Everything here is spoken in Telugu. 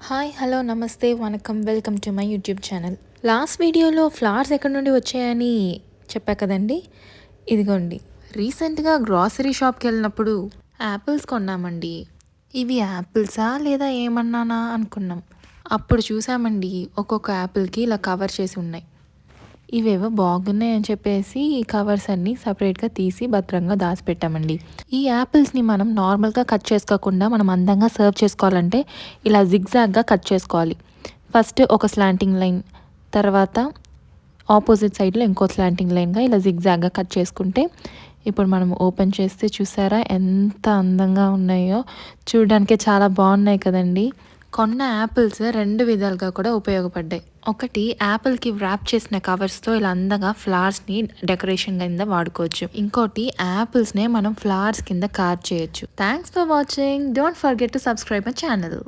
హాయ్ హలో నమస్తే vanakkam welcome to my YouTube channel. Last వీడియోలో ఫ్లవర్స్ ఎక్కడి నుండి వచ్చాయని చెప్పా కదండి. ఇదిగోండి, రీసెంట్గా గ్రాసరీ షాప్కి వెళ్ళినప్పుడు యాపిల్స్ కొన్నామండి. ఇవి యాపిల్సా లేదా ఏమన్నానా అనుకున్నాం. అప్పుడు చూసామండి, ఒక్కొక్క యాపిల్కి ఇలా కవర్ చేసి ఉన్నాయి. ఇవేవో బాగున్నాయి అని చెప్పేసి ఈ కవర్స్ అన్నీ సపరేట్గా తీసి భద్రంగా దాచిపెట్టామండి. ఈ యాపిల్స్ని మనం నార్మల్గా కట్ చేసుకోకుండా మనం అందంగా సర్వ్ చేసుకోవాలంటే ఇలా జిగ్జాగ్గా కట్ చేసుకోవాలి. ఫస్ట్ ఒక స్లాంటింగ్ లైన్, తర్వాత ఆపోజిట్ సైడ్లో ఇంకో స్లాంటింగ్ లైన్గా ఇలా జిగ్జాగ్గా కట్ చేసుకుంటే ఇప్పుడు మనం ఓపెన్ చేస్తే చూసారా ఎంత అందంగా ఉన్నాయో. చూడడానికే చాలా బాగున్నాయి కదండి. కొన్న యాపిల్స్ 2 విధాలుగా కూడా ఉపయోగపడ్డాయి. ఒకటి, యాపిల్‌కి వ్రాప్ చేసిన కవర్స్‌తో ఇలా అందంగా ఫ్లవర్స్‌ని డెకరేషన్ కింద వాడుకోవచ్చు. ఇంకోటి, యాపిల్స్‌నే మనం ఫ్లవర్స్ కింద కార్వ్ చేయొచ్చు. Thanks for watching. Don't forget to subscribe my channel.